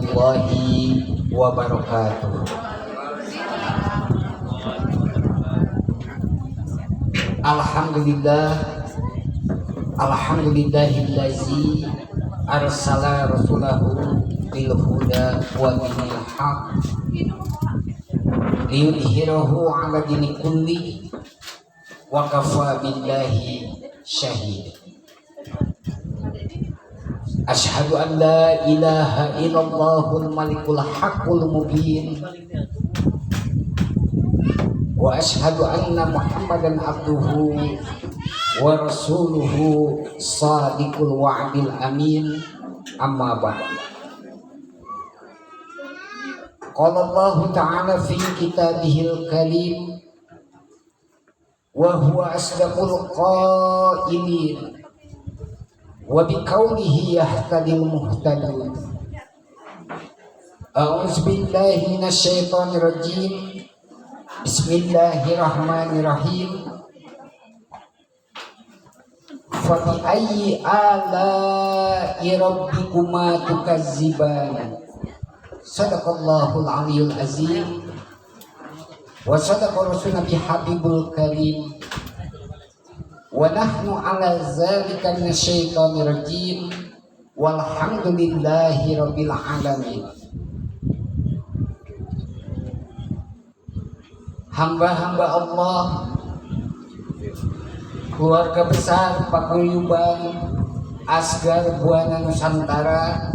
warahmatullahi wabarakatuh. Alhamdulillahillazi arsala rasulahu bil huda wa dinil haq liyudhhirahu 'ala dini kulli wa kafa billahi syahid. Asyhadu an la ilaha illallahul malikul haqqul mubin wa asyhadu anna muhammadan abduhu wa rasuluhu sadiqul wa'dil amin. Amma ba'd. Qala Allah ta'ala fi kitabihil karim wa huwa asdaqul qailin wa biqaulihi yahtadil muhtadun. A'udzu billahi minasyaitonir rajim. Bismillahirrahmanirrahim. Fa bi ayyi ala'i rabbikuma tukazziban. Sadaqallahul aliyyul azim. Wa sadaqa rasuluna bihabibul karim. Wa nahnu ala zalika minasyaitonir rajim. Walhamdulillahi rabbil alamin. Hamba-hamba Allah, keluarga besar Paguyuban Asgar Buana Nusantara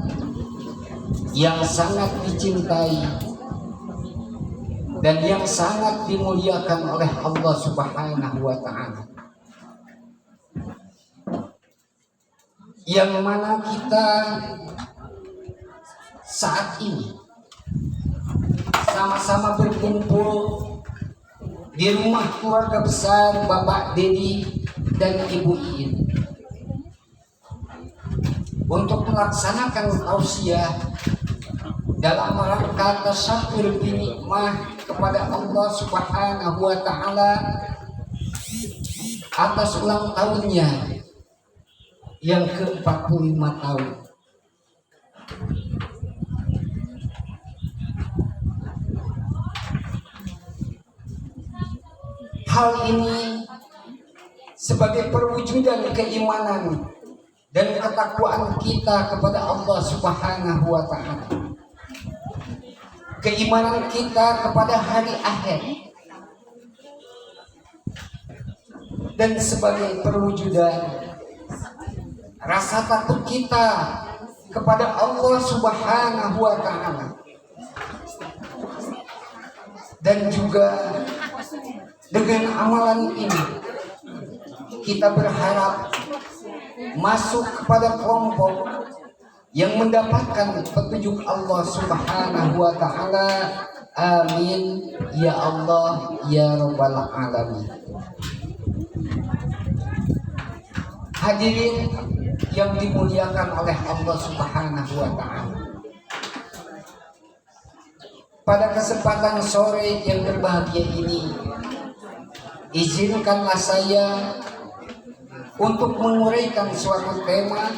yang sangat dicintai dan yang sangat dimuliakan oleh Allah Subhanahu wa ta'ala, yang mana kita saat ini sama-sama berkumpul di rumah keluarga besar Bapak Dedi dan Ibu Iin untuk melaksanakan tausiah dalam rangka tasyakkur binikmah kepada Allah Subhanahu wa ta'ala atas ulang tahunnya yang ke-45 tahun. Hal ini sebagai perwujudan keimanan dan ketakwaan kita kepada Allah Subhanahu wa ta'ala, keimanan kita kepada hari akhir, dan sebagai perwujudan rasa takut kita kepada Allah Subhanahu wa ta'ala, dan juga dengan amalan ini kita berharap masuk kepada kelompok yang mendapatkan petunjuk Allah Subhanahu wa ta'ala. Amin ya Allah ya rabbal alamin. Hadirin yang dimuliakan oleh Allah Subhanahu wa ta'ala, pada kesempatan sore yang berbahagia ini, izinkanlah saya untuk menguraikan suatu tema,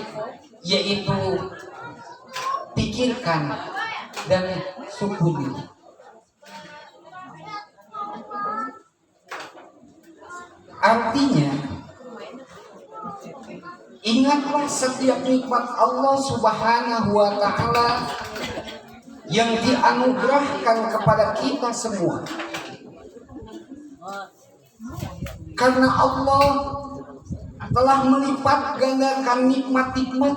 yaitu pikirkan dan syukuri. Artinya, ingatlah setiap nikmat Allah Subhanahu wa ta'ala yang dianugerahkan kepada kita semua. Karena Allah telah melipat gandakan nikmat-nikmat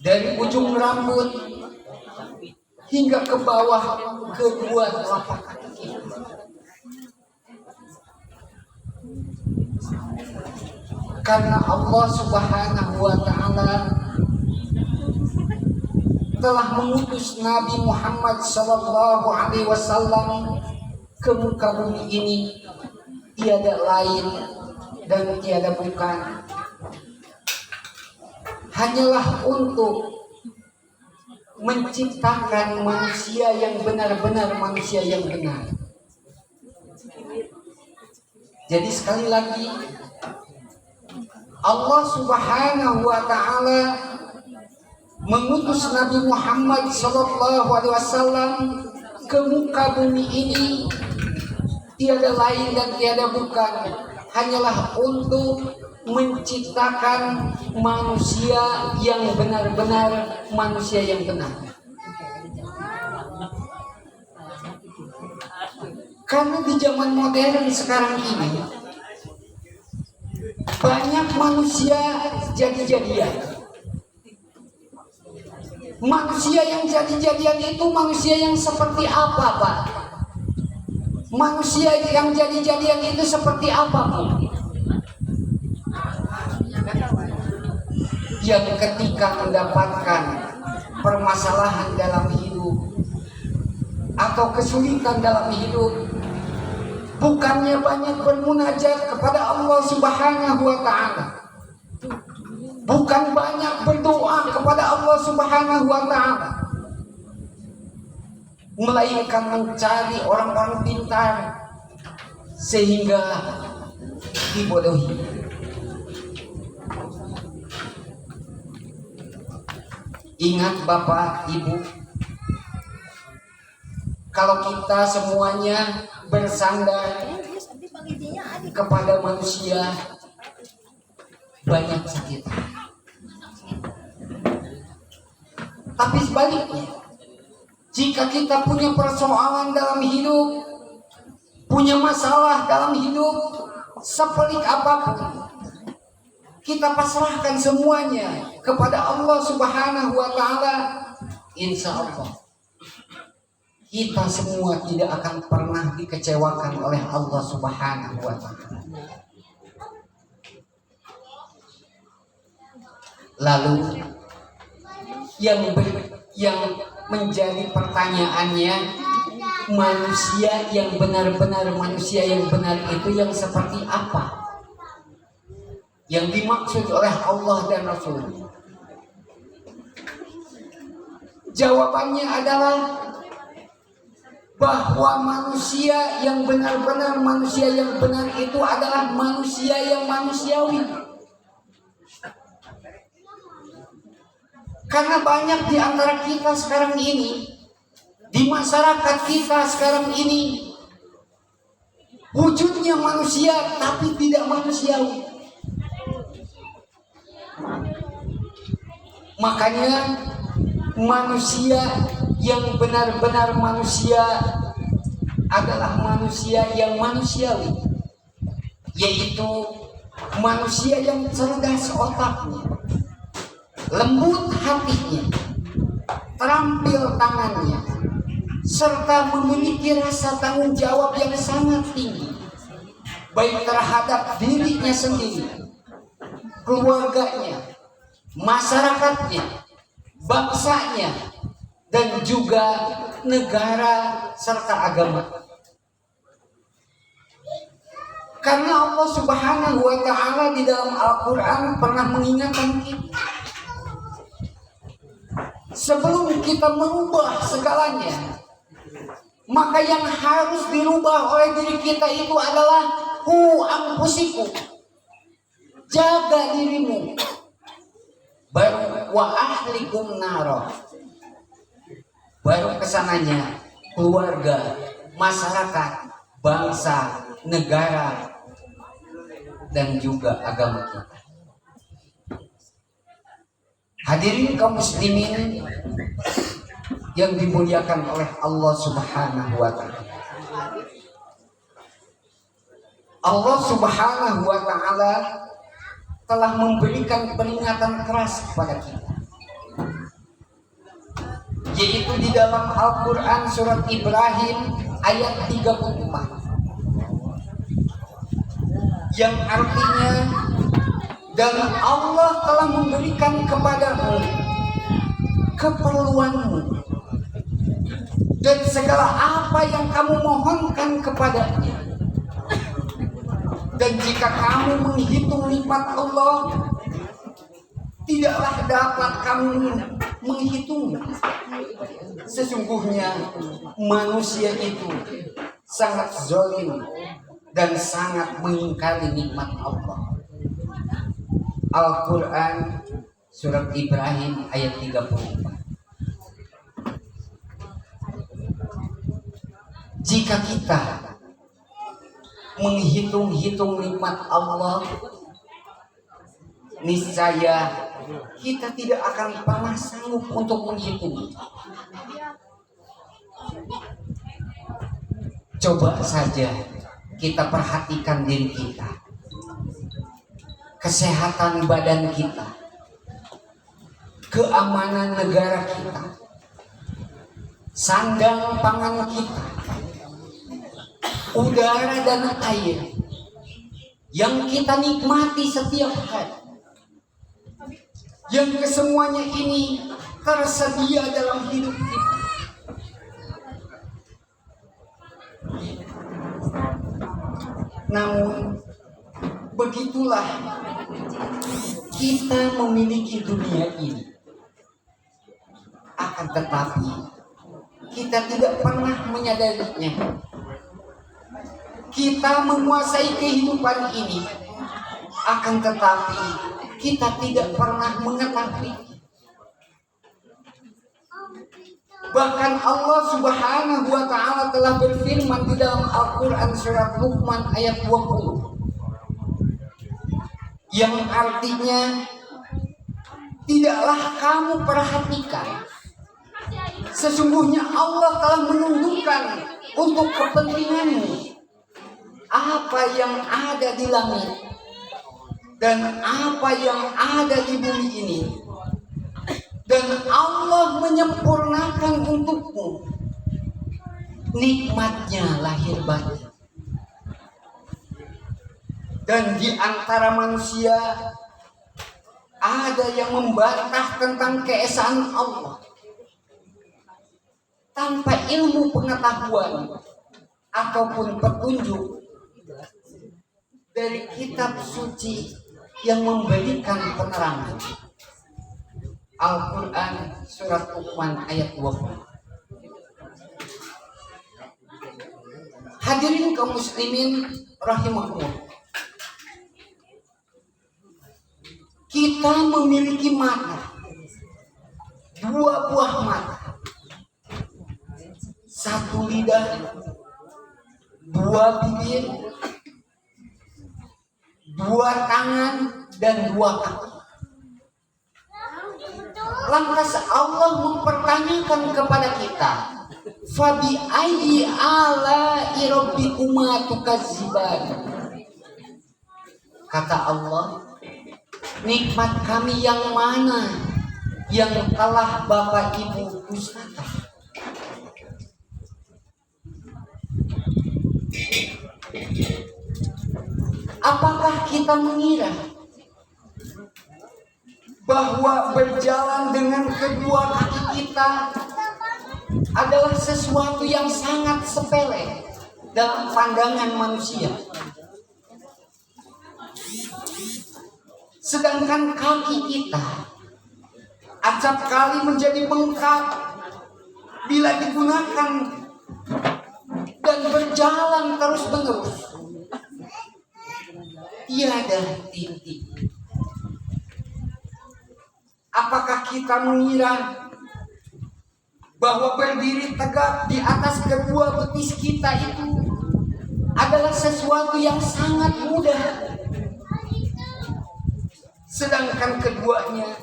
dari ujung rambut hingga ke bawah kedua telapak kaki. Karena Allah Subhanahu wa ta'ala telah mengutus Nabi Muhammad sallallahu alaihi wasallam ke muka bumi ini, tiada lain dan tiada bukan, hanyalah untuk menciptakan manusia yang benar-benar manusia yang benar. Jadi sekali lagi, Allah Subhanahu wa ta'ala mengutus Nabi Muhammad SAW ke muka bumi ini tiada lain dan tiada bukan hanyalah untuk menciptakan manusia yang benar-benar manusia yang benar. Karena di zaman modern sekarang ini banyak manusia jadi-jadian. Manusia yang jadi-jadian itu manusia yang seperti apa, Pak? Manusia yang jadi-jadian itu seperti apa, Pak? Yang ketika mendapatkan permasalahan dalam hidup atau kesulitan dalam hidup, bukannya banyak bermunajat kepada Allah Subhanahu wa Ta'ala, bukan banyak berdoa kepada Allah Subhanahu wa Ta'ala, melainkan mencari orang-orang pintar sehingga dibodohi. Ingat Bapak, Ibu, kalau kita semuanya bersandar kepada manusia, banyak sakit. Tapi sebaliknya, jika kita punya persoalan dalam hidup, punya masalah dalam hidup, sepelik apapun, kita pasrahkan semuanya kepada Allah Subhanahu wa Ta'ala, insya Allah kita semua tidak akan pernah dikecewakan oleh Allah Subhanahu wa Ta'ala. Lalu yang menjadi pertanyaannya, manusia yang benar-benar manusia yang benar itu yang seperti apa yang dimaksud oleh Allah dan Rasul? Jawabannya adalah bahwa manusia yang benar-benar manusia yang benar itu adalah manusia yang manusiawi. Karena banyak di antara kita sekarang ini, di masyarakat kita sekarang ini, wujudnya manusia tapi tidak manusiawi. Makanya manusia yang benar-benar manusia adalah manusia yang manusiawi, yaitu manusia yang cerdas otaknya, lembut hatinya, terampil tangannya, serta memiliki rasa tanggung jawab yang sangat tinggi, baik terhadap dirinya sendiri, keluarganya, masyarakatnya, bangsanya, dan juga negara serta agama. Karena Allah Subhanahu wa Ta'ala di dalam Al-Quran pernah mengingatkan kita, sebelum kita merubah segalanya, maka yang harus dirubah oleh diri kita itu adalah anfusikum, jaga dirimu, baru wa ahlikum naro, baru kesananya keluarga, masyarakat, bangsa, negara, dan juga agama kita. Hadirin kaum muslimin yang dimuliakan oleh Allah Subhanahu wa Ta'ala, Allah Subhanahu wa Ta'ala telah memberikan peringatan keras kepada kita, yaitu di dalam Al-Quran surat Ibrahim ayat 34, yang artinya, dan Allah telah memberikan kepadamu keperluanmu dan segala apa yang kamu mohonkan kepadanya, dan jika kamu menghitung nikmat Allah, tidaklah dapat kamu menghitung. Sesungguhnya manusia itu sangat zalim dan sangat mengingkari nikmat Allah. Al-Quran Surat Ibrahim ayat 34. Jika kita menghitung-hitung nikmat Allah, niscaya kita tidak akan pernah sanggup untuk menghitung. Coba saja kita perhatikan diri kita, kesehatan badan kita, keamanan negara kita, sandang pangan kita, udara dan air yang kita nikmati setiap hari, yang kesemuanya ini tersedia dalam hidup kita. Namun begitulah kita memiliki dunia ini, akan tetapi kita tidak pernah menyadarinya. Kita menguasai kehidupan ini, akan tetapi kita tidak pernah mengetahui. Bahkan Allah Subhanahu wa Ta'ala telah berfirman di dalam Al-Quran surat Luqman ayat 20, yang artinya, tidaklah kamu perhatikan, sesungguhnya Allah telah menundukkan untuk kepentinganmu apa yang ada di langit dan apa yang ada di bumi ini, dan Allah menyempurnakan untukmu nikmatnya lahir batin. Dan di antara manusia ada yang membantah tentang keesaan Allah tanpa ilmu pengetahuan ataupun petunjuk dari kitab suci yang memberikan penerangan. Al-Quran surat Luqman ayat 20. Hadirin kaum muslimin rahimakumullah, kita memiliki mata, dua buah mata, satu lidah, dua bibir, dua tangan, dan dua kaki. Lantas Allah mempertanyakan kepada kita, fabi ayyi ala'i rabbikuma tukadziban. Kata Allah, nikmat kami yang mana yang telah Bapak Ibu dustakan? Apakah kita mengira bahwa berjalan dengan kedua kaki kita adalah sesuatu yang sangat sepele dalam pandangan manusia? Sedangkan kaki kita acap kali menjadi bengkak bila digunakan dan berjalan terus-menerus, tiada titik. Apakah kita mengira bahwa berdiri tegak di atas kedua betis kita itu adalah sesuatu yang sangat mudah? Sedangkan keduanya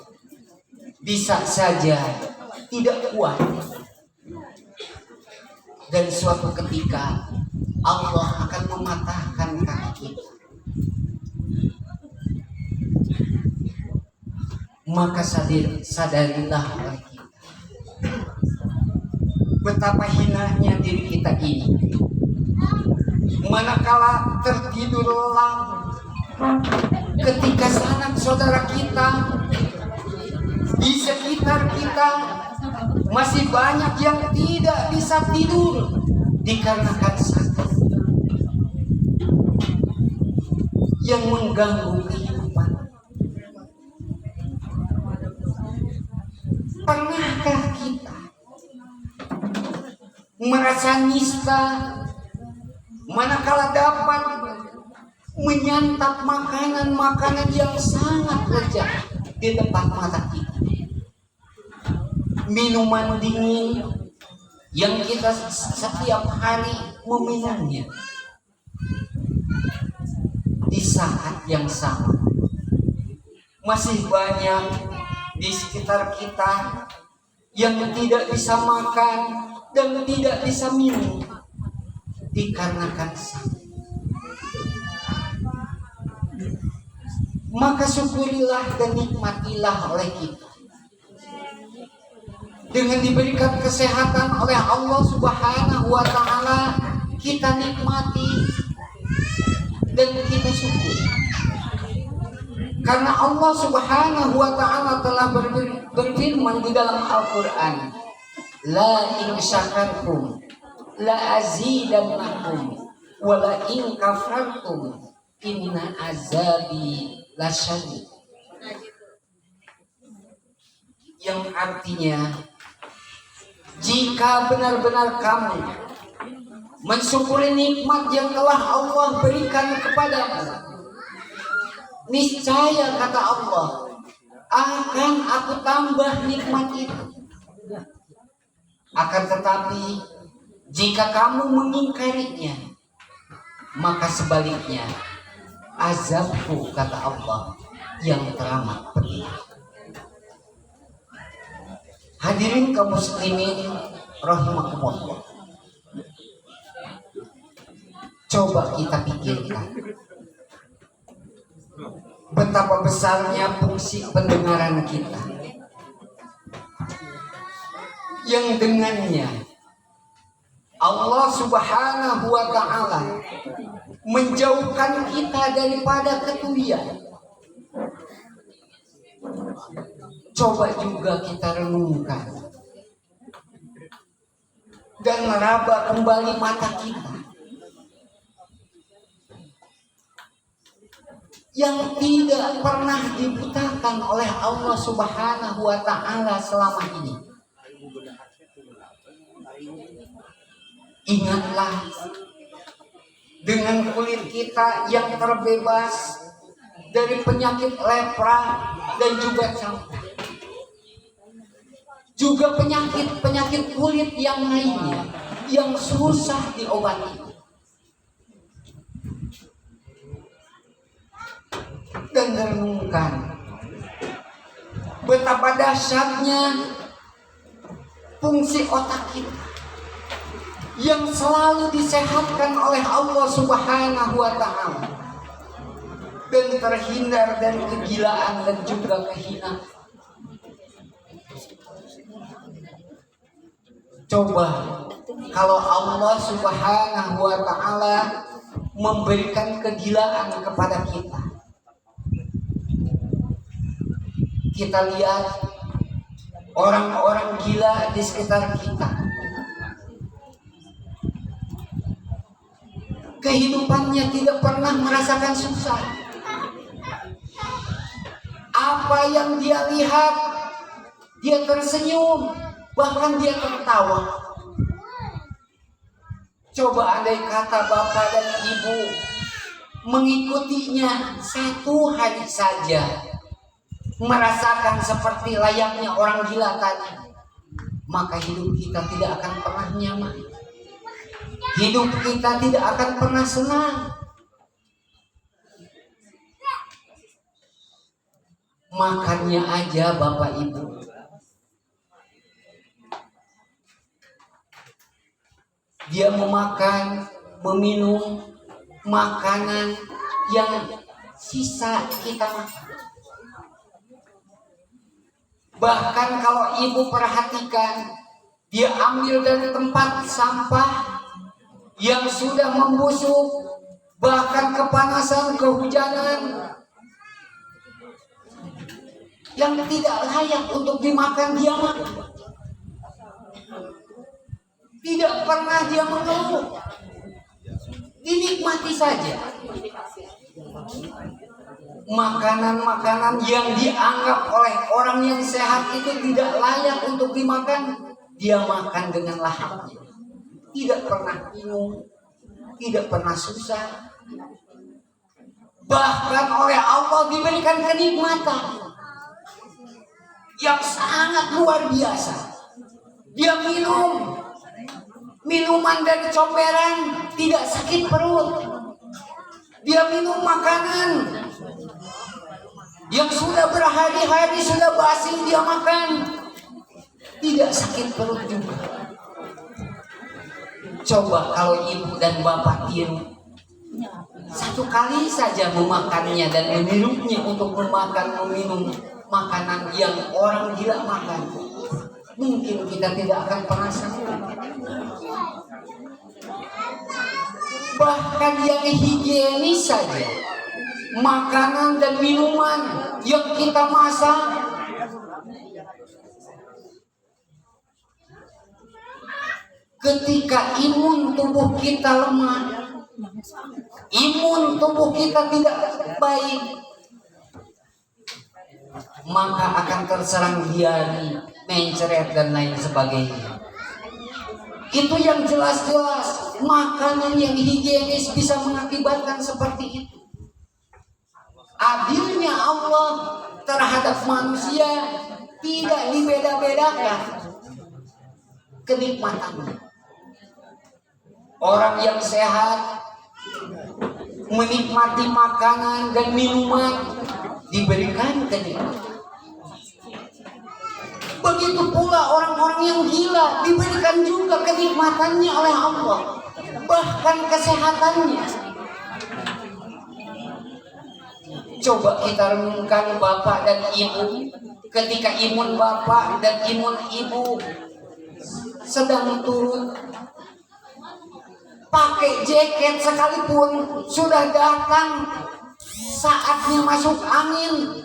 bisa saja tidak kuat. Dan suatu ketika Allah akan mematahkan kaki kita. Maka sadarilah oleh kita betapa hinanya diri kita ini manakala tertidur lelap, ketika sanak saudara kita di sekitar kita masih banyak yang tidak bisa tidur dikarenakan sakit yang mengganggu kehidupan. Pernahkah kita merasa nista manakala dapat menyantap makanan-makanan yang sangat lezat, di depan mata kita. Minuman dingin yang kita setiap hari meminumnya, di saat yang sama masih banyak di sekitar kita yang tidak bisa makan dan tidak bisa minum dikarenakan sakit. Maka syukurilah dan nikmatilah oleh kita dengan diberikan kesehatan oleh Allah Subhanahu wa Ta'ala. Kita nikmati dan kita syukur, karena Allah Subhanahu wa Ta'ala telah berfirman di dalam Al-Quran, la in syakartum la azidannakum wa la in kafartum inna azabi lasyadid. Yang artinya, jika benar-benar kamu mensyukuri nikmat yang telah Allah berikan kepadamu, niscaya kata Allah, akan aku tambah nikmat itu. Akan tetapi jika kamu mengingkarinya, maka sebaliknya azabku, kata Allah, yang teramat pedih. Hadirin kaum muslimin rahimakumullah, coba kita pikirkan betapa besarnya fungsi pendengaran kita, yang dengannya Allah Subhanahu wa Ta'ala menjauhkan kita daripada ketulian. Coba juga kita renungkan dan meraba kembali mata kita yang tidak pernah dibutakan oleh Allah Subhanahu wa Ta'ala selama ini. Ingatlah, dengan kulit kita yang terbebas dari penyakit lepra dan juga campak, juga penyakit kulit yang lainnya yang susah diobati, dan renungkan betapa dahsyatnya fungsi otak kita yang selalu disehatkan oleh Allah Subhanahu wa Ta'ala dan terhindar dari kegilaan dan juga kehinaan. Coba kalau Allah Subhanahu wa Ta'ala memberikan kegilaan kepada kita. Kita lihat orang-orang gila di sekitar kita, kehidupannya tidak pernah merasakan susah. Apa yang dia lihat, dia tersenyum, bahkan dia tertawa. Coba andai kata bapak dan ibu mengikutinya satu hari saja, merasakan seperti layaknya orang gila tadi, maka hidup kita tidak akan pernah nyaman. Hidup kita tidak akan pernah senang. Makannya aja bapak ibu, dia memakan, meminum makanan yang sisa kita makan. Bahkan kalau ibu perhatikan, dia ambil dari tempat sampah yang sudah membusuk, bahkan kepanasan, kehujanan, yang tidak layak untuk dimakan, dia makan. Tidak pernah dia mengeluh, dinikmati saja. Makanan-makanan yang dianggap oleh orang yang sehat itu tidak layak untuk dimakan, dia makan dengan lahapnya. Tidak pernah bingung, tidak pernah susah. Bahkan oleh Allah diberikan kenikmatan. yang sangat luar biasa. Dia minum minuman dari comberan, tidak sakit perut. Dia minum makanan yang sudah berhari-hari sudah basi, dia makan, tidak sakit perut juga. Coba kalau ibu dan bapak tiru, satu kali saja memakannya dan meminumnya untuk meminum makanan yang orang gila makan, mungkin kita tidak akan pernah sakit. Bahkan yang higienis saja, makanan dan minuman yang kita masak, ketika imun tubuh kita lemah, imun tubuh kita tidak baik, maka akan terserang diare, mencret dan lain sebagainya. Itu yang jelas-jelas makanan yang higienis bisa mengakibatkan seperti itu. Adilnya Allah terhadap manusia tidak dibeda-bedakan kenikmatannya. Orang yang sehat menikmati makanan dan minuman diberikan kenikmatan. Begitu pula orang-orang yang gila diberikan juga kenikmatannya oleh Allah, bahkan kesehatannya. Coba kita renungkan bapak dan ibu, ketika imun bapak dan imun ibu sedang turun, pakai jaket sekalipun, sudah datang saatnya masuk angin,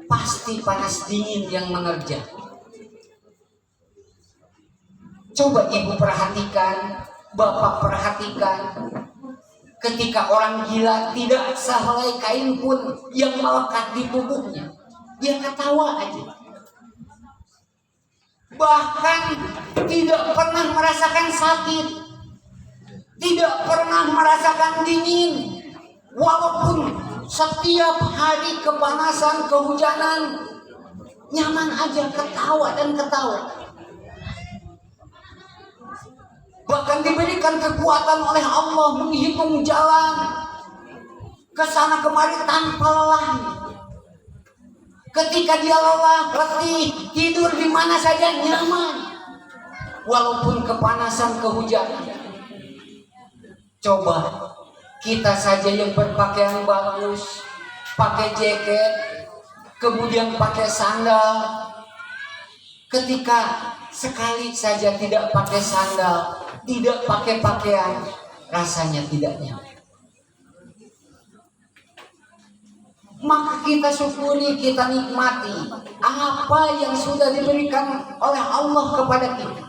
pasti panas dingin yang menerjang. Coba ibu perhatikan, bapak perhatikan, ketika orang gila tidak sehelai kain pun yang melekat di tubuhnya, dia ketawa aja. Bahkan tidak pernah merasakan sakit, tidak pernah merasakan dingin, walaupun setiap hari kepanasan, kehujanan, nyaman aja, ketawa dan ketawa. Bahkan diberikan kekuatan oleh Allah menghitung jalan ke sana kemari tanpa lelah. Ketika dia lelah, letih, tidur di mana saja nyaman, walaupun kepanasan, kehujanan. Coba kita saja yang berpakaian bagus, pakai jaket, kemudian pakai sandal, ketika sekali saja tidak pakai sandal, tidak pakai pakaian, rasanya tidak nyaman. Maka kita syukuri, kita nikmati apa yang sudah diberikan oleh Allah kepada kita.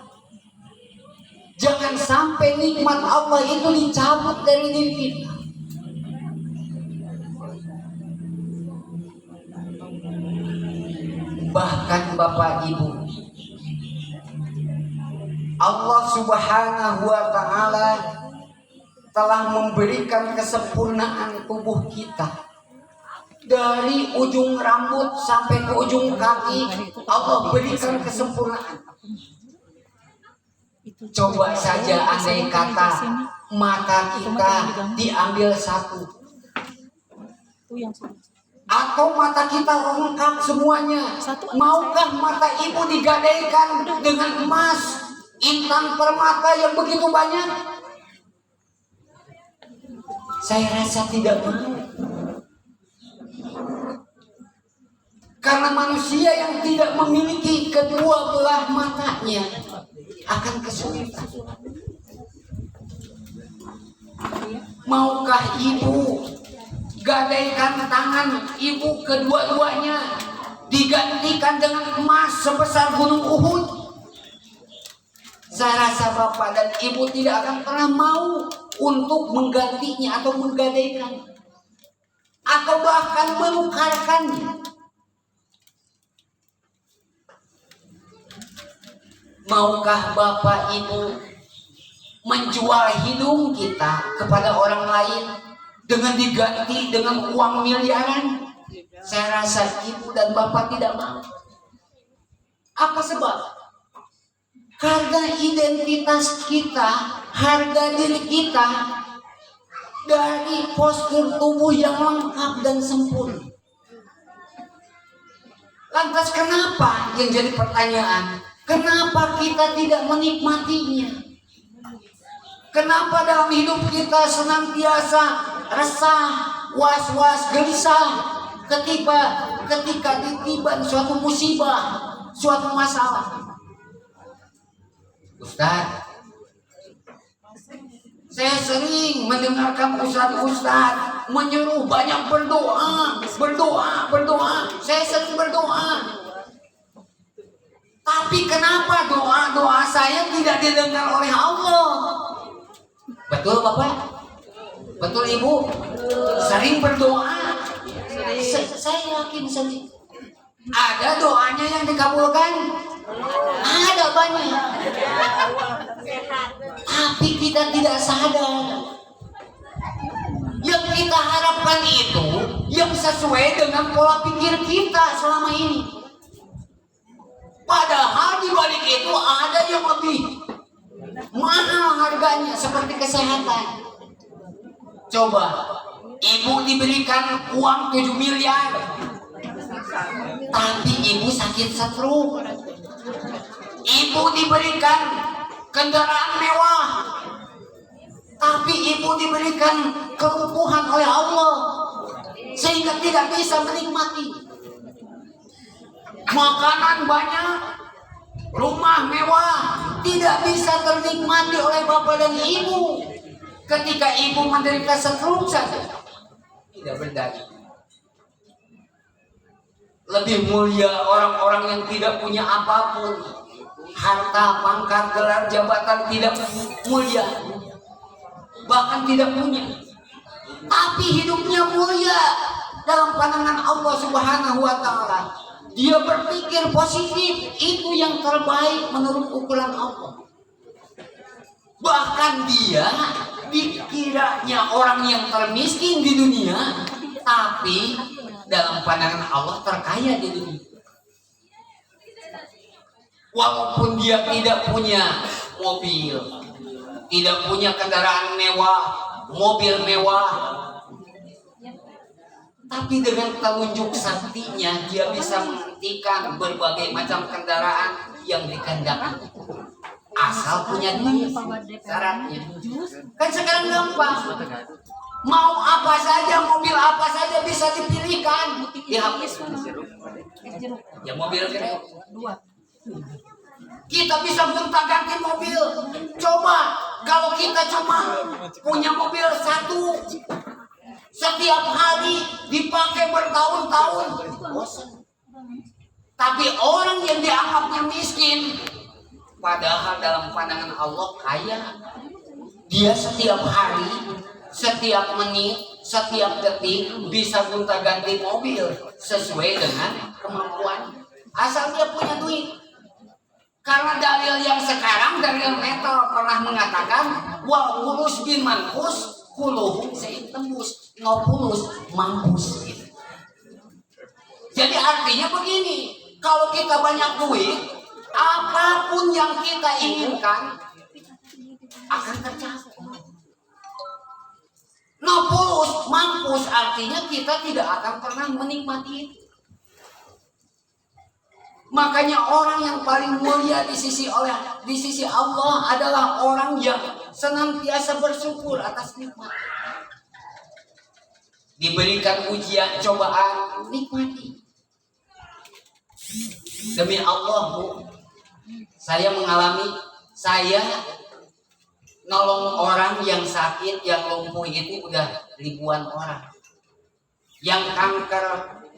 Jangan sampai nikmat Allah itu dicabut dari diri kita. Bahkan Bapak Ibu, Allah Subhanahu wa Ta'ala telah memberikan kesempurnaan tubuh kita. Dari ujung rambut sampai ke ujung kaki, Allah berikan kesempurnaan. Coba saja andai kata mata kita diambil satu, atau mata kita lengkap semuanya, maukah mata ibu digadaikan dengan emas, intan permata yang begitu banyak? Saya rasa tidak mau. Karena manusia yang tidak memiliki kedua belah matanya akan kesulitan. Maukah ibu gadaikan tangan ibu kedua-duanya digantikan dengan emas sebesar gunung Uhud? Saya rasa bapak dan ibu tidak akan pernah mau untuk menggantinya atau menggadaikan, atau bahkan menukarkannya. Maukah bapak ibu menjual hidung kita kepada orang lain dengan diganti dengan uang miliaran? Saya rasa ibu dan bapak tidak mau. Apa sebab? Harga identitas kita, harga diri kita dari postur tubuh yang lengkap dan sempurna. Lantas kenapa, yang jadi pertanyaan, kenapa kita tidak menikmatinya? Kenapa dalam hidup kita senantiasa resah, was-was, gelisah ketika ditiban suatu musibah, suatu masalah? Ustaz, saya sering mendengarkan ustaz menyuruh banyak berdoa. Saya sering berdoa. Tapi kenapa doa saya tidak didengar oleh Allah? Betul Bapak? Betul Ibu? Sering berdoa. Saya yakin sering. Ada doanya yang dikabulkan? Ada banyak. Tapi kita tidak sadar. Yang kita harapkan itu yang sesuai dengan pola pikir kita selama ini. Padahal di balik itu ada yang lebih mahal harganya, seperti kesehatan. Coba, ibu diberikan uang 7 miliar, tapi ibu sakit stroke. Ibu diberikan kendaraan mewah, tapi ibu diberikan kelumpuhan oleh Allah sehingga tidak bisa menikmati. Makanan banyak, rumah mewah, tidak bisa ternikmati oleh bapak dan ibu. Ketika ibu menderita stroke saja, tidak berdaya. Lebih mulia orang-orang yang tidak punya apapun, harta, pangkat, gelar, jabatan tidak mulia, bahkan tidak punya, tapi hidupnya mulia dalam pandangan Allah Subhanahu wa Ta'ala. Dia berpikir positif, itu yang terbaik menurut ukuran Allah. Bahkan dia dikiranya orang yang termiskin di dunia, tapi dalam pandangan Allah terkaya di dunia. Walaupun dia tidak punya mobil, tidak punya kendaraan mewah, mobil mewah, tapi dengan telunjuk saktinya dia bisa menghentikan berbagai macam kendaraan yang dikehendaki. Asal punya duit, syaratnya. Kan sekarang gampang. Mau apa saja, mobil apa saja bisa dipilihkan di HP. Ya mobil keren. Kita bisa gonta-ganti mobil. Coba kalau kita cuma punya mobil satu, setiap hari dipakai bertahun-tahun, bosan. Tapi orang yang dianggapnya miskin, padahal dalam pandangan Allah kaya, dia setiap hari, setiap menit, setiap detik bisa gonta-ganti mobil sesuai dengan kemampuan, asal dia punya duit. Karena dalil yang sekarang, dalil metal pernah mengatakan wa ulus bin mankus kuluhum sein tembus, no pulus mampus. Jadi artinya begini, kalau kita banyak duit, apapun yang kita inginkan akan tercapai. No pulus mampus artinya kita tidak akan pernah menikmati itu. Makanya orang yang paling mulia di sisi Allah adalah orang yang senantiasa bersyukur atas nikmat. Diberikan ujian, cobaan, nikmati. Demi Allah, Bu, saya nolong orang yang sakit, yang lumpuh itu udah ribuan orang. Yang kanker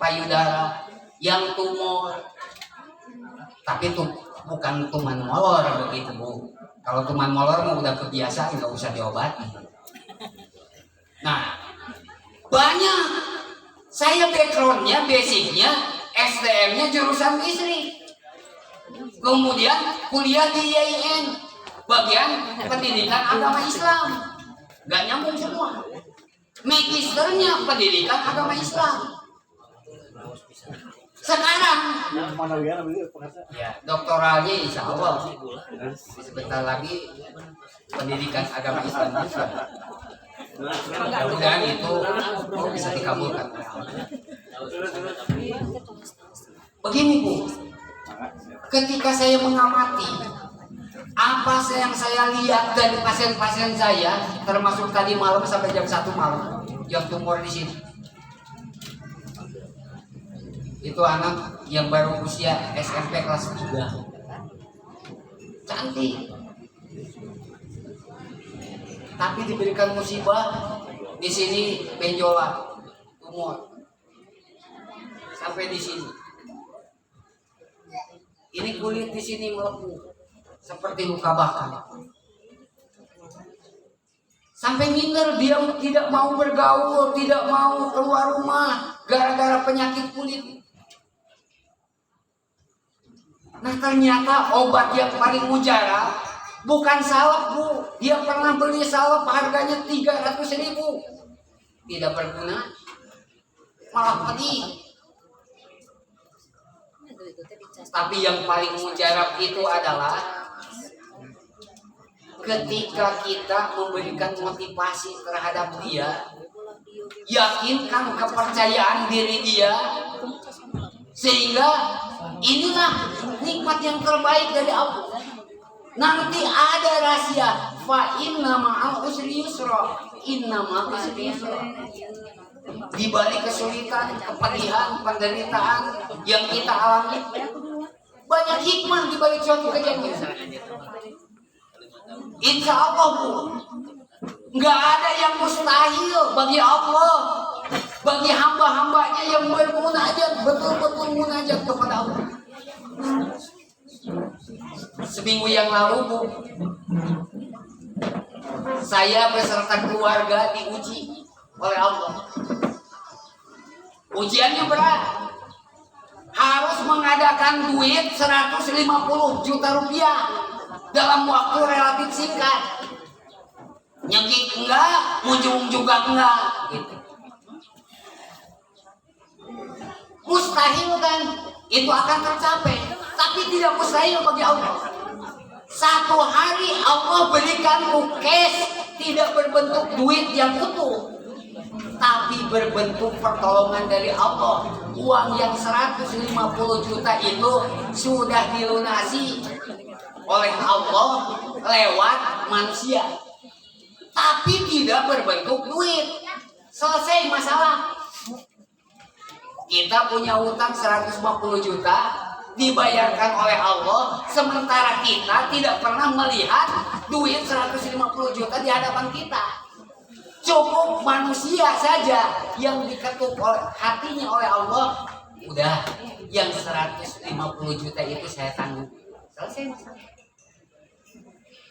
payudara, yang tumor. Tapi itu bukan tuman molor begitu, Bu. Kalau tuman molor mah udah kebiasaan, nggak usah diobati. Nah, banyak. Saya backgroundnya, basicnya, STM-nya jurusan listrik. Kemudian kuliah di IAIN, bagian pendidikan agama Islam. Gak nyambung semua. Magisternya pendidikan agama Islam. Sekarang ya doktoralnya insya Allah sebentar lagi pendidikan agama Islam juga. Mudah-mudahan itu bisa dikabulkan. Begini Bu, ketika saya mengamati apa yang saya lihat dari pasien-pasien saya, termasuk tadi malam sampai jam 1 malam yang tumor di sini, itu anak yang baru usia SMP kelas 3, cantik, tapi diberikan musibah di sini benjolan tumor sampai di sini. Ini kulit di sini melepuh seperti luka bakar. Sampai minder, dia tidak mau bergaul, tidak mau keluar rumah gara-gara penyakit kulit. Nah ternyata obat yang paling mujarab bukan salep Bu. Dia pernah beli salep harganya 300.000. Tidak berguna, malah pedih. Tapi yang paling mujarab itu adalah ketika kita memberikan motivasi terhadap dia, yakinkan kepercayaan diri dia, sehingga inilah nikmat yang terbaik dari Allah. Nanti ada rahasia, fa inna ma'al usri yusra, inna ma'al usri yusra. Di balik kesulitan, kepedihan, penderitaan yang kita alami, banyak hikmah di balik suatu kejadian. Insya Allah Bu, nggak ada yang mustahil bagi Allah, bagi hamba-hambanya yang bermunajat, betul-betul munajat kepada Allah. Seminggu yang lalu Bu, saya beserta keluarga diuji oleh Allah. Ujiannya berat, harus mengadakan duit 150 juta rupiah dalam waktu relatif singkat. Nyekik enggak, munjung juga enggak gitu. Mustahil kan? Itu akan tercapai, tapi tidak mustahil bagi Allah. Satu hari Allah berikan cash, tidak berbentuk duit yang utuh, tapi berbentuk pertolongan dari Allah. Uang yang 150 juta itu sudah dilunasi oleh Allah lewat manusia, tapi tidak berbentuk duit. Selesai masalah. Kita punya utang 150 juta dibayarkan oleh Allah, sementara kita tidak pernah melihat duit 150 juta di hadapan kita. Cukup manusia saja yang diketuk oleh hatinya oleh Allah, udah yang 150 juta itu saya tanggung. Selesai masalah.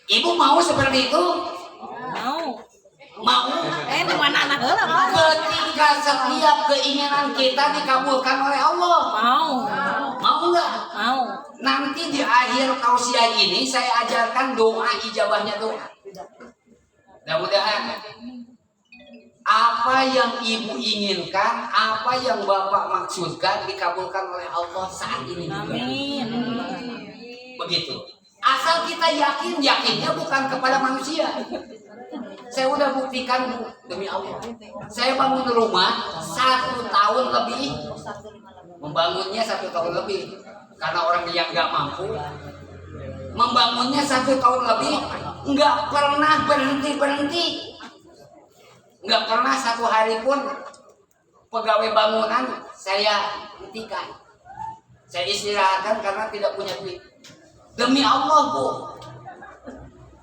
Ibu mau seperti itu? Mau. Mana anak heula, Ketika setiap keinginan kita dikabulkan oleh Allah. Mau nggak? Mau. Nanti di akhir tausiah ini saya ajarkan doa ijabahnya doa. Mudah-mudahan apa yang ibu inginkan, apa yang bapak maksudkan dikabulkan oleh Allah saat ini. Amin. Begitu. Asal kita yakin, yakinnya bukan kepada manusia. Saya udah buktikan Bu, demi Allah. Saya bangun rumah 1 tahun lebih, membangunnya 1 tahun lebih, karena orang yang nggak mampu. Membangunnya 1 tahun lebih, nggak pernah berhenti. Nggak pernah 1 hari pun pegawai bangunan saya hentikan. Saya istirahatkan karena tidak punya duit. Demi Allah Bu,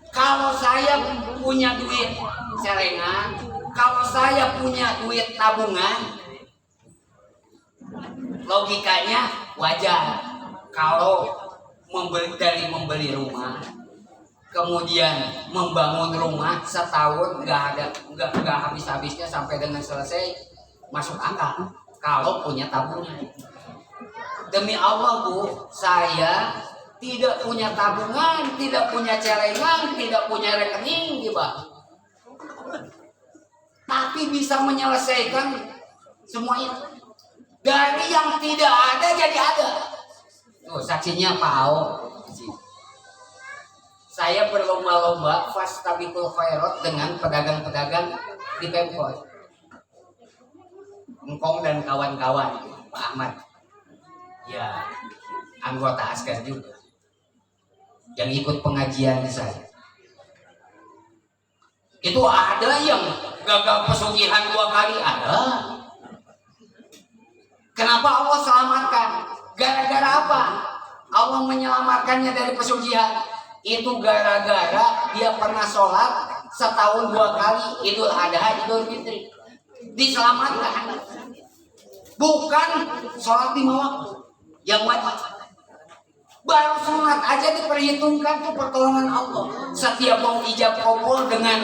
kalau saya punya duit celengan, kalau saya punya duit tabungan, logikanya wajar. Kalau membeli rumah, kemudian membangun rumah setahun nggak habis-habisnya sampai dengan selesai, masuk akal kalau punya tabungan. Demi Allah Bu, saya tidak punya tabungan, tidak punya celengan, tidak punya rekening, gitu. Tapi bisa menyelesaikan semua itu. Dari yang tidak ada jadi ada. Tuh saksinya Pak Ao. Saya berlomba-lomba fastabiqul khairat dengan pedagang-pedagang di Pemkot. Engkong dan kawan-kawan, Pak Ahmad. Ya, anggota Askar juga. Yang ikut pengajian di saya. Itu ada yang gagal pesugihan 2 kali, ada. Kenapa Allah selamatkan? Gara-gara apa? Allah menyelamatkannya dari pesugihan. Itu gara-gara dia pernah sholat setahun 2 kali, Idul Adha, Idul Fitri. Diselamatkan. Bukan sholat 5 waktu yang wajib. Baru sunat aja diperhitungkan tuh pertolongan Allah. Setiap mau ijab kabul dengan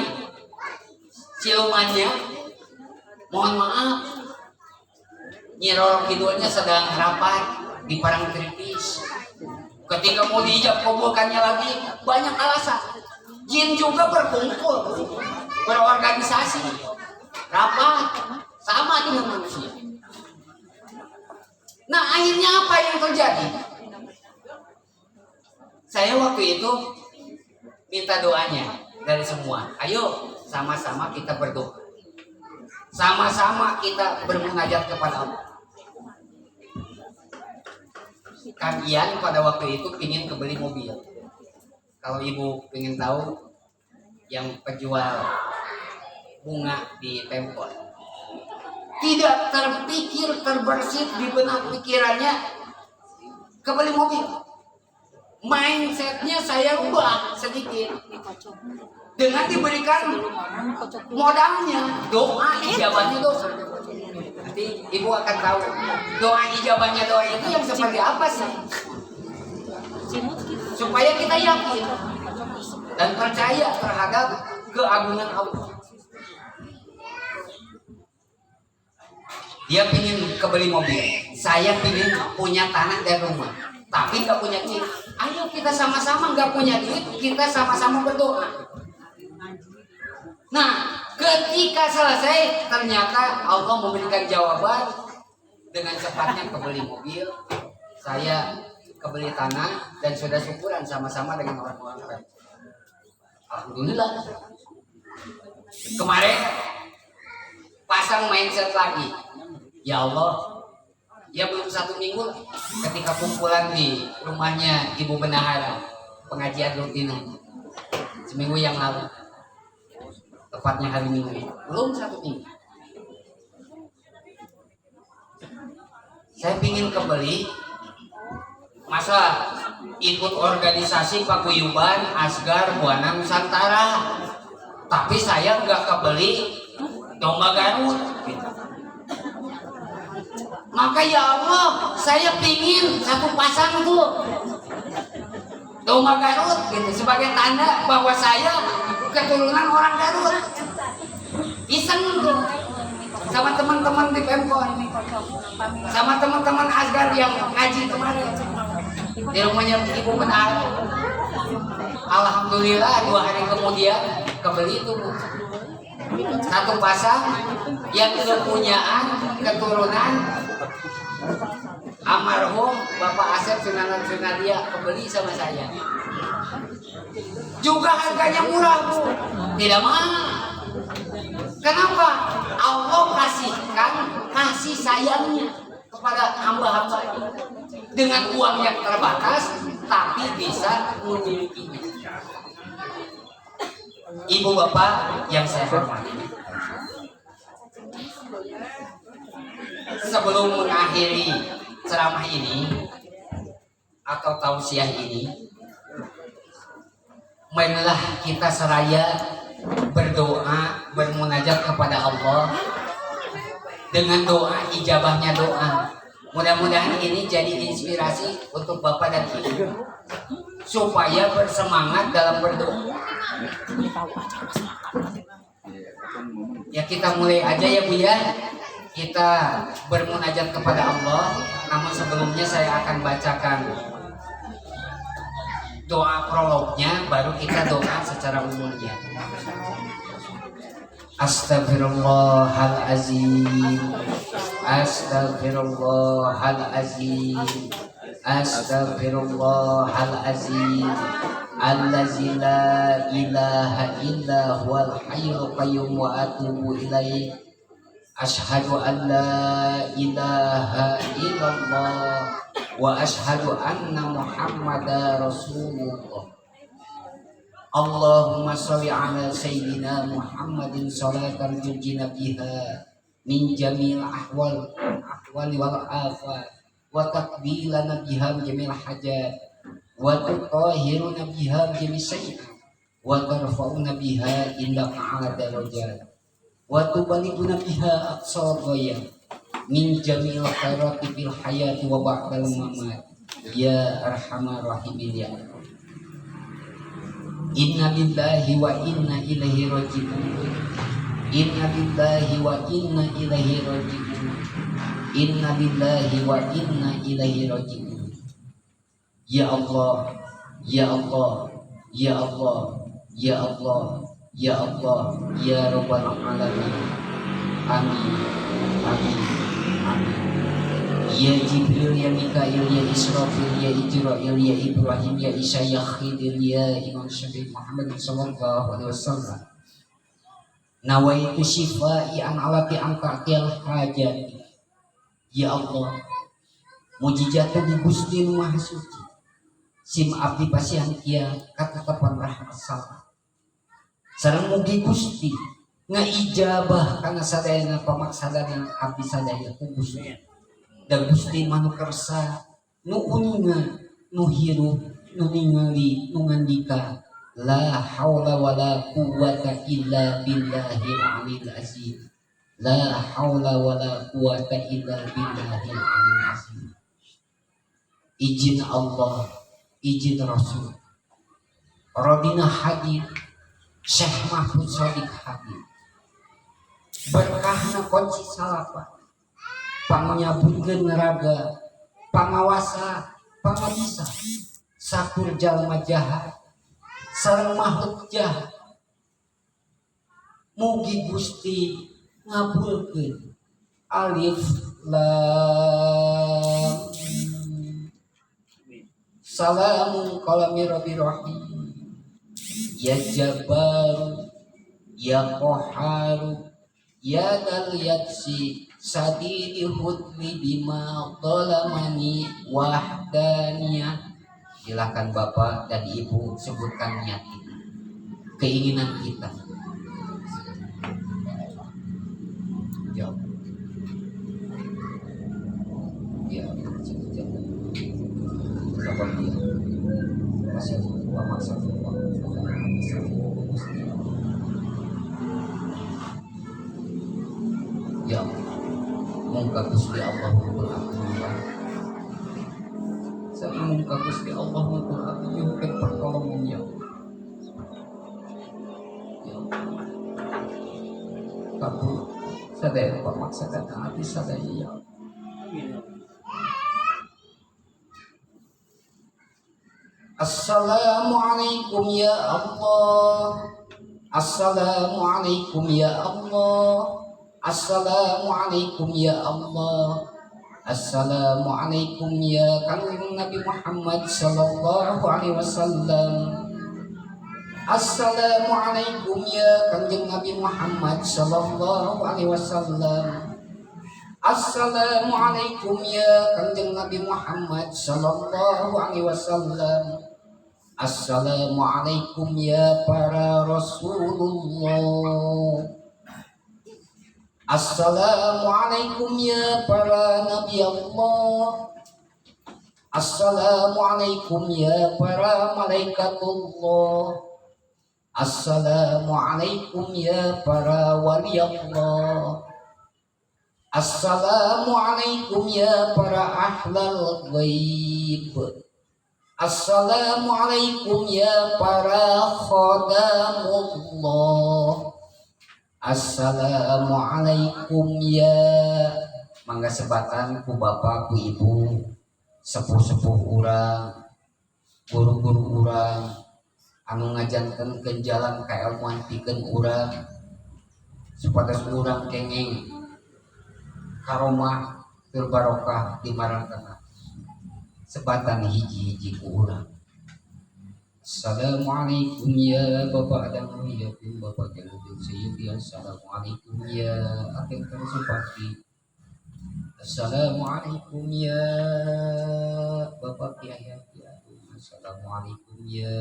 silumannya, mohon maaf, Nyi Roro Kidulnya sedang rapat di Parang Tripis. Ketika mau diijab kabulkannya lagi, banyak alasan. Jin juga berkumpul, berorganisasi, rapat, sama dengan manusia. Nah, akhirnya apa yang terjadi? Saya waktu itu minta doanya dari semua. Ayo sama-sama kita berdoa. Sama-sama kita bermunajat kepada Allah. Kang Ian pada waktu itu ingin kebeli mobil. Kalau ibu ingin tahu, yang penjual bunga di Pemkot, tidak terpikir, terbersit di benak pikirannya kebeli mobil. Mindsetnya saya ubah sedikit dengan diberikan modalnya doa ijabahnya doa. Nanti ibu akan tahu doa ijabahnya doa itu yang seperti apa sih, supaya kita yakin dan percaya terhadap keagungan Allah. Dia ingin kebeli mobil, saya ingin punya tanah dan rumah, tapi nggak punya duit. Ayo kita sama-sama nggak punya duit, kita sama-sama berdoa. Nah, ketika selesai ternyata Allah memberikan jawaban dengan cepatnya kebeli mobil, saya kebeli tanah dan sudah syukuran sama-sama dengan orang-orang lain. Alhamdulillah. Kemarin pasang mindset lagi. Ya Allah, ya belum 1 minggu ketika kumpulan di rumahnya Ibu Bendahara pengajian rutin seminggu yang lalu, tepatnya hari Minggu, belum 1 minggu. Saya pingin kebeli, masa ikut organisasi paguyuban Asgar Buana Nusantara, tapi saya nggak kebeli domba Garut. Maka ya Allah, saya pingin 1 pasang tuh domba Garut gitu sebagai tanda bahwa saya keturunan orang Garut. Iseng tuh sama teman-teman di Pemkot, sama teman-teman Asgar yang ngaji kemarin di rumahnya Ibu Bendahara. Alhamdulillah 2 hari kemudian kebeli itu 1 pasang yang kepunyaan keturunan almarhum Bapak Asep Sunanan Sunadia, kebeli sama saya. Juga harganya murah, Bu. Tidak mahal. Kenapa? Allah kasihkan kasih sayangnya kepada hamba-hamba dengan uang yang terbatas, tapi bisa memilikinya. Ibu bapak yang saya hormati, sebelum mengakhiri ceramah ini atau tausiah ini, marilah kita seraya berdoa, bermunajat kepada Allah dengan doa ijabahnya doa. Mudah-mudahan ini jadi inspirasi untuk bapak dan ibu supaya bersemangat dalam berdoa. Ya kita mulai aja ya Bu ya. Kita bermunajat kepada Allah. Namun sebelumnya saya akan bacakan doa prolognya, baru kita doa secara umumnya. Astagfirullahalazim. Astaghfirullahalazim. Astaghfirullahalazim. Allazi la ilaha illa huwal hayyul qayyum wa atubu ilaih. Ashhadu an la ilaha illallah wa ashhadu anna Muhammadar Rasulullah. Allahumma sholli ala sayyidina Muhammadin sholatan tunjina biha min jamil ahwali wal afat wa takbilana biha jamil hajat wa tutahhiruna biha jamil sayyi'at wa tarfa'una biha indaka ala darajat wa tubaliguna biha aqsal ghayat min jamil khairati fil hayati wa ba'dal mamat ya arhamar rahimin ya Allah. Inna lillahi wa inna ilaihi raji'un. Inna lillahi wa inna ilaihi raji'un. Inna lillahi wa inna ilaihi raji'un. Ya Allah, ya Allah, ya Allah, ya Allah, ya Allah, ya Rabbal alamin. Amin. Amin. Amin. Ya Jibril, ya Mikail, ya Israfil, ya Ijrail, ya Ibrahim, ya Isa, ya Khidir, ya Imam Syafi'i Muhammad sallallahu alaihi wasallam. Nawaitu shifai an alati an ta'til hajati. Ya Allah, mujizatun di Gusti Maha Suci. Sim abdi pasihan kia katetapan rahmat salam. Sareng mugi Gusti ngaijabah kana sadayana pamaksadana abdi sadaya ku Gusti. Dan Gusti manu kersa nu uninga nu hirup nu ningali nu ngandika la haula wala quwwata illa billahil aliyil azim. La haula wala quwwata illa billahil aliyil azim. Izin Allah, izin Rasul. Radina hadir Syekh Mahfud Shadiq hadir. Berkahna kunci salapa pangnyabungkeun raga, pangawasa, pangabisa, sakur jalma jahat, sareng makhluk jahat. Mugi Gusti ngabulkeun. Alif lam salamun qalami rabbil rahim. Ya Jabbaru, ya Qahharu, ya Dal Yadsi sadidi hudli bima qalamani wahdaniyah. Silakan Bapak dan Ibu sebutkan niat kita, keinginan kita. Jawab. Ya, sabar dia. Masih wa maksudullah. Ya, mungka Gusti Allah mungkul abdi. Saya mungka Gusti Allah mungkul abdi yuhkan pertolongan ya. Ya, kabul sadaya pamaksakan hati sadaya ya. Assalamualaikum ya Allah. Assalamualaikum ya Allah. Assalamualaikum ya Allah. Assalamualaikum ya Kanjeng Nabi Muhammad sallallahu alaihi wasallam. Assalamualaikum ya Kanjeng Nabi Muhammad sallallahu alaihi wasallam. Assalamualaikum ya Kanjeng Nabi Muhammad sallallahu alaihi wasallam. Assalamualaikum ya para Rasulullah. Assalamualaikum ya para Nabi Allah. Assalamualaikum ya para malaikatullah. Assalamualaikum ya para wali Allah. Assalamualaikum ya para ahlal ghaib. Assalamualaikum ya para khadamullah. Assalamualaikum ya mangga sebatan ku bapak ku ibu sepuh-sepuh urang guru-guru urang anu ngajankeun ke jalan kailmuan pikeun urang supados urang kenging karomah berbarokah di marangkana sebatan hiji-hiji ku urang. Assalamualaikum ya Bapak dan ya Bapak Jaludin Sayyidi. Assalamualaikum ya Akhil Supati. Assalamualaikum ya Bapak Kiai. Assalamualaikum ya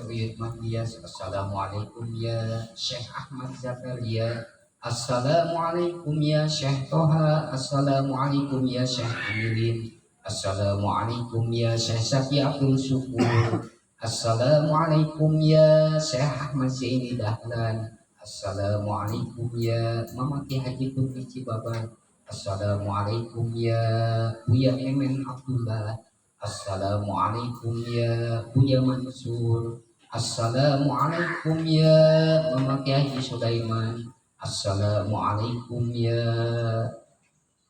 Uyut Mandias. Assalamualaikum ya Syekh Ahmad Zakaria. Assalamualaikum ya Syekh Toha. Assalamualaikum ya Syekh Amirin. Assalamualaikum ya Syekh Safiatul Syukur. Assalamualaikum ya Syekh Ahmad Zaini Dahlan. Assalamualaikum ya Mama Ki Haji Putri Cibaban. Assalamualaikum ya Buya Emen Abdullah. Assalamualaikum ya Buya Mansur. Assalamualaikum ya Mama Ki Haji Sulaiman. Assalamualaikum ya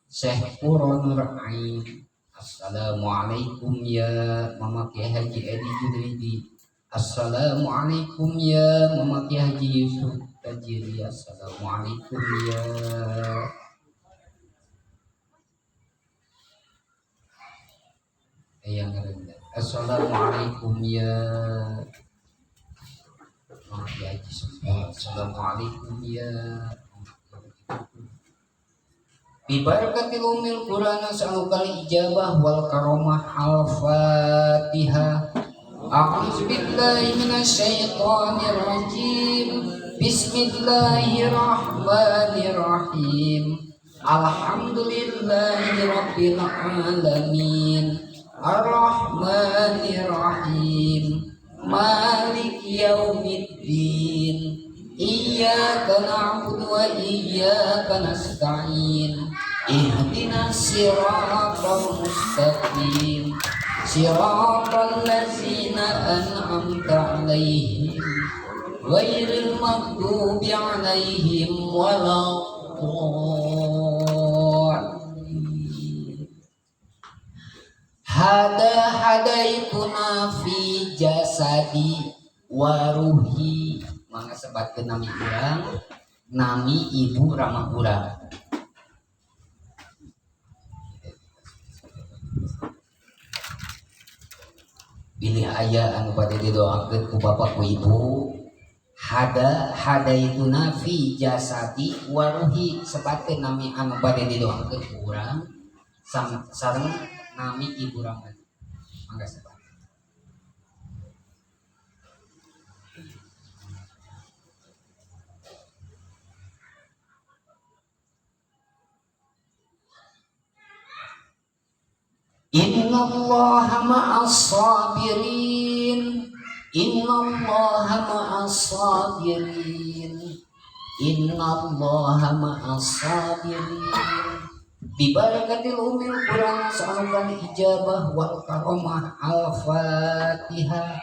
Syekh Puro Nur Ain. Assalamualaikum ya Mama Ki Haji Edi Judridi. Assalamualaikum ya Mama Ki Haji Yusuf Tajiri. Assalamualaikum ya yang rendah. Assalamualaikum ya Mama Ki Haji Yusuf. Assalamualaikum ya Bibarakatil umil Qur'an as'alukal ijabah wal karomah al-fatihah. A'udzu billahi minasyaitonir rajim. Bismillahirrahmanirrahim. Alhamdulillahi rabbil alamin. Ar-Rahmanir-Rahim. Maliki yaumiddin. Iyyaka na'budu wa iyyaka nasta'in. Ihdinas siratal mustaqim. Siratal ladzina an'amta 'alaihim ghairil maghdubi 'alaihim waladdallin. Hadaituna fi jasadi wa ruhi. Mangga sebatkeun nami urang, nami ibu ramah urang. Pilih aya anu bade didoakeun ku bapak ku ibu. Hadaituna fi jasadi wa ruhi. Sebatkeun nami anu bade didoakeun ku urang sareng nami ibu ramah. Mangga sebat. Innallaha ma'as sabirin. Innallaha ma'as sabirin. Innallaha ma'as sabirin. Bibarakatil umil Qur'an as'alukal ijabah wal karomah al-fatihah.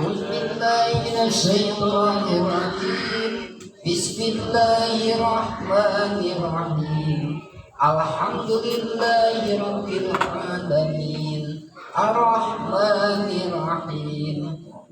A'udzubillahi minasyaitonir rajim. Bismillahirrahmanirrahim. Alhamdulillahi rabbil alamin. Ar-Rahmanir-Rahim.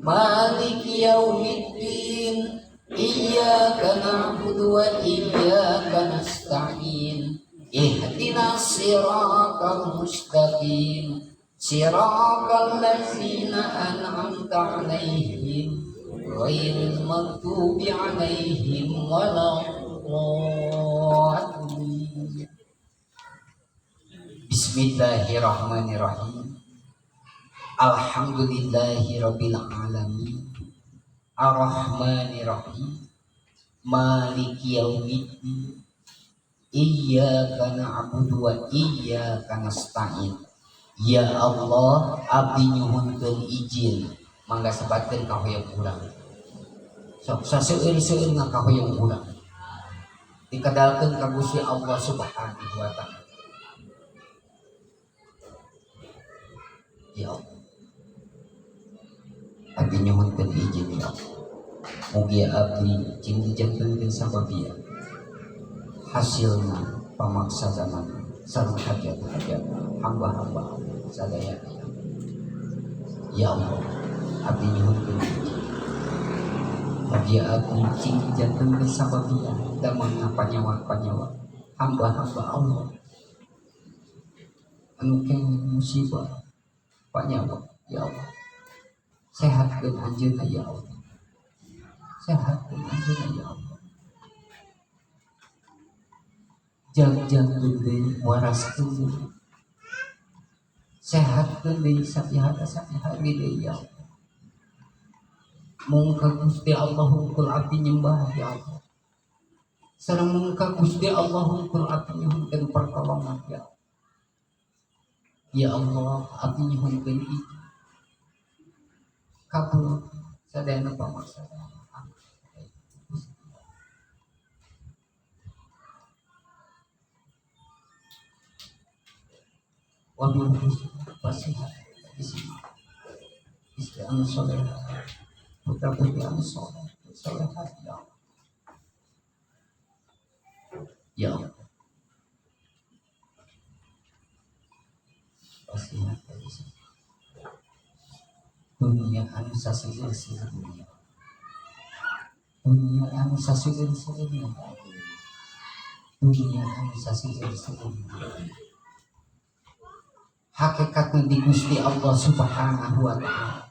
Maliki yaumiddin. Iyyaka na'budu wa iyyaka nasta'in. Ihdinas siratal mustaqim. Siratal ladzina an'amta 'alaihim ghairil maghdubi 'alaihim waladdallin. Bismillahirrahmanirrahim. Alhamdulillahi rabbil alamin. Ar-Rahmanir-Rahim. Maliki yaumiddin. Iyyaka na'budu wa iyyaka nasta'in. Ya Allah, abdi nyuhunkeun izin mangga sebatkeun ka hoyong urang. Sok saseueur-seueur ngakahoyong urang. Dikadalkeun ka Gusti Allah Subhanahu wa taala. Ya Allah, abdi nyuhunkeun izin ya Allah. Mugi abdi cing dijangkeun sababia hasilna pamaksanan sareng hajat-hajat hamba-hamba sadaya. Ya Allah, abdi nyuhun bagi aku cing jantung bersababia damang panyawa hamba-hamba Allah anu kene musibah panyawa ya Allah sehatkeun anjeunna ya Allah sehatkeun anjeunna ya Allah jang-jangkeun deui waraskeun deui sehatkeun deui sapihara deui ya Allah mung ka Gusti Allah hungkul abdi nyembah ya Allah sareng mung ka Gusti Allah hungkul abdi nyuhunkeun pertolongan ya Allah. Ya Allah abdi nyuhunkeun ieu kabul sadayana pamaksa wabil wasihat istri anu soleh putra putri anu soleh solehat ya Allah ya Allah wasihat dunia anu sasieur-sieur dunia anu sasieur-sieur dunia anu sasieur-sieur hakikatna di Gusti Allah Subhanahu wa taala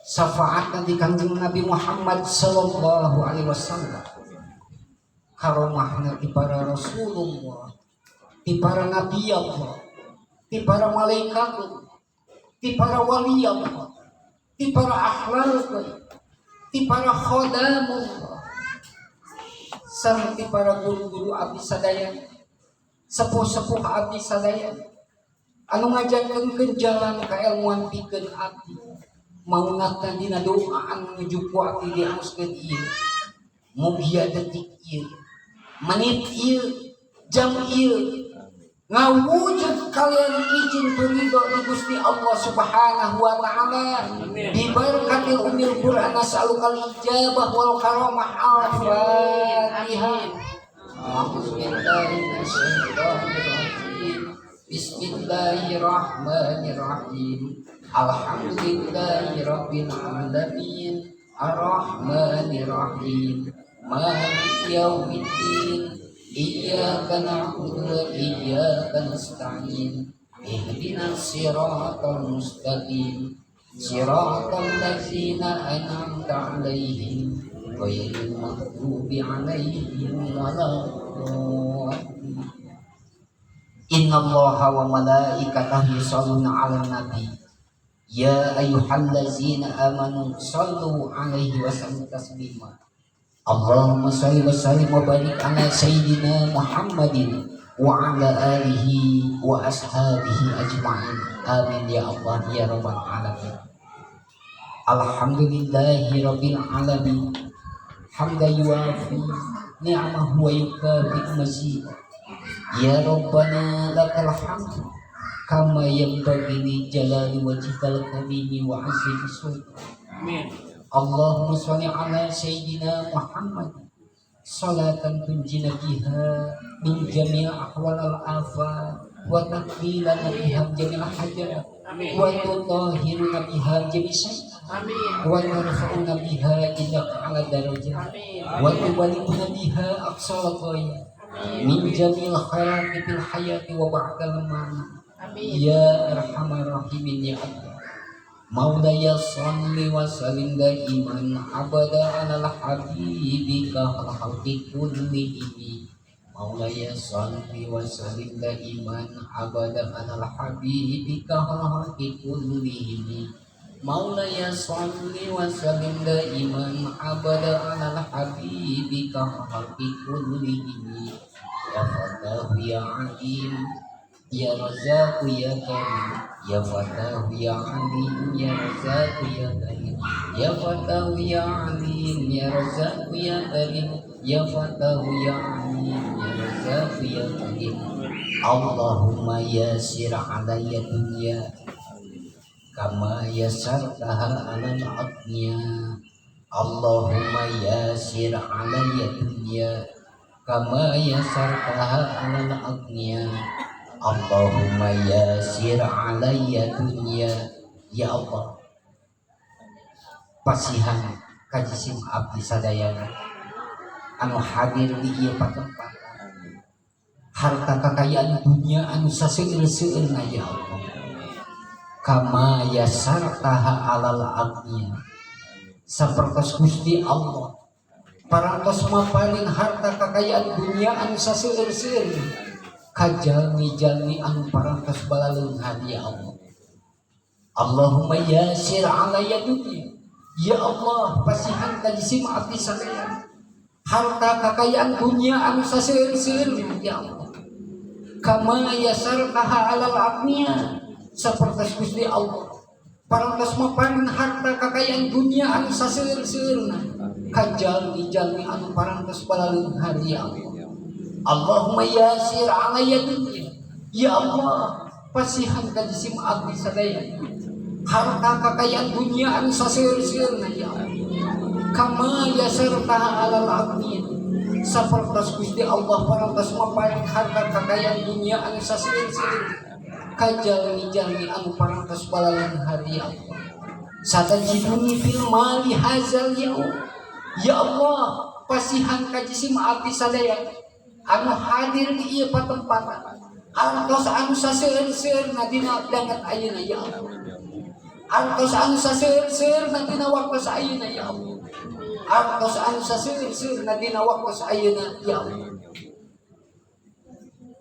syafaatna di Kanjeng Nabi Muhammad sallallahu alaihi wasallam karomahna di para Rasulullah di para nabi Allah di para malaikat di para wali Allah di para akhlak di para khodam Allah sareng di para guru-guru abdi sadaya sepuh-sepuh abdi sadaya anu ngajakeun jalan kailmuan pikeun abdi maunatna dina doa anu nuju ku abdi diangoskeun ieu mugia detik ieu menit ieu jam ieu ngawujud kalian izin ridho di Gusti Allah Subhanahu wa taala bi barakatil umil Qur'an nas'alukal ijabah wal karamah al-fatihah Bismillahirrahmanirrahim Alhamdulillahirabbil alamin arrahmanirrahim maliki yaumiddin iyyaka na'budu wa iyyaka nasta'in ihdinas siratal mustaqim siratal ladzina an'amta 'alaihim ghairil maghdubi 'alaihim waladdallin. Innallaha wa malaikatahu yusholluna 'alan nabi ya ayyuhallazina amanu shallu 'alaihi wa sallimu taslima. Allahumma shalli wa sallim wa barik ala sayyidina Muhammadin wa ala alihi wa ashabihi ajma'in. Amin ya Allah ya rabbal alamin. Alhamdulillahi rabbil alamin. Hamdan yuwafi ni'amahu wa yukafi mazid. Ya Rabbana lakal hamdu kama yanbaghi li jalali wajhikal karimi wa 'azimi sultanik. Amin. Allahumma sholli ala sayyidina Muhammad salatan tunjina biha min jami' ahwal al-afat wa taqilana biha jami' al-hajat wa tutahhiruna biha jami' syai'an wa narfa'una biha ilaka ala darajat wa tuballighuna biha aqsal ghayat min jami' al-khairati fil hayati wa ba'dal mamat. Ya arhamar rahimin ya Allah. Maulaya salli wa sallim daiman abada ala habibika khalqi kullihim. Maulaya salli wa sallim daiman abada ala habibika khalqi kullihim. Maulaya salli wa sallim daiman abada ala habibika khalqi kullihim. Ya Fatahu ya Alim ya Razzaq ya Karim ya Fatahu ya Alim ya Razzaq ya Karim ya Fatahu ya Alim ya Razzaq ya Karim ya Fatahu ya Alim ya Razzaq ya Karim. Allahumma yassir alayya dunya kama yassartaha alal adnya. Allahumma yassir alayya dunya kama yassartaha alal adnya. Allahumma yassir alayya dunya. Ya Allah, pasihan kajisim abdi sadayana anu hadir di ieu patempat harta kekayaan dunia anu saseueul-seueulna ya Allah kama yasartaha alal agniya sapertos Gusti Allah parantos maparin harta kekayaan dunia anu saseueul-seueulna ka jalmi-jalmi anu parantos balaleungan ya Allah. Allahumma yasir alaya dunya ya Allah pasihan kajisim abdi sadayana harta kekayaan dunia anu saseueul-seueulna ya Allah kama yasartaha alal agniya sapertos Gusti Allah parantos maparin harta kekayaan dunia anu saseueul-seueulna ka jalmi-jalmi anu parantos balaleungan ya Allah. Allahumma yasir alaya dunya ya Allah pasihan kajisim abdi sadayana harta kekayaan dunia anu saseueul-seueulna ya Allah kama yasartaha alal agniya sapertos Gusti Allah parantos maparing harta kekayaan dunia anu saseueul-seueulna ka jalmi-jalmi anu parantos balaleungan hari ya Allah. Satajiduni fil mali hazal yaum ya Allah pasihan kajisim abdi sadayana anu hadir di ieu patempatan artos anu saseueul-seueulna dina dangat ayeuna ya Allah artos anu saseueul-seueulna dina waktos ayeuna ya Allah artos anu saseueul-seueulna dina waktos ayeuna ya Allah.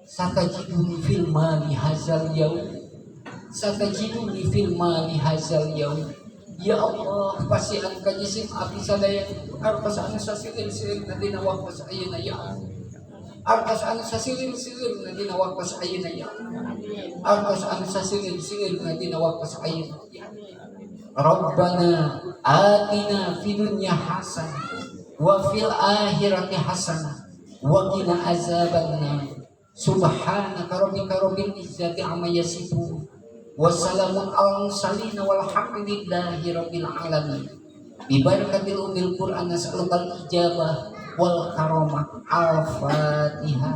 Satajiduni fil mali hazal yaum satajiduni fil mali hazal yaum ya Allah pasihan kajisim abdi sadayana artos anu saseueul-seueulna dina waktos ayeuna ya Allah artos anu saseueul-seueulna dina waktos ayeuna ya Allah artos anu saseueul-seueulna dina waktos ayeuna ya Rabbana atina fid dunya hasanah wa fil akhirati hasanah wa qina azabannar subhanaka rabbika rabbil izzati amma yasifun wa salamun alal mursalin walhamdulillahi rabbil alamin bi barakatil umil qur'an nas'alukal ijabah wal karamah al-fatihah.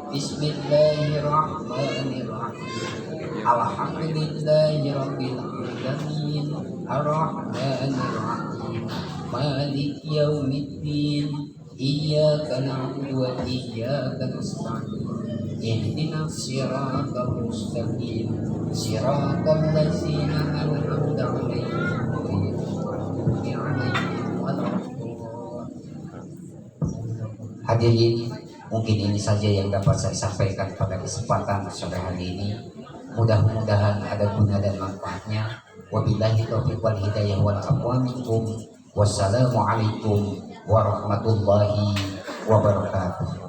Bismillahirrahmanirrahim. Alhamdulillahi rabbil alamin arrahmanir rahim maliki yaumiddin iyyaka na'budu wa iyyaka nasta'in ihdinas siratal mustaqim siratal ladzina an'amta 'alaihim Hadirin, mungkin ini saja yang dapat saya sampaikan pada kesempatan sore hari ini. Mudah-mudahan ada guna dan manfaatnya. Wabillahi taufiq wal hidayah wal aqwa minkum. Wassalamualaikum warahmatullahi wabarakatuh.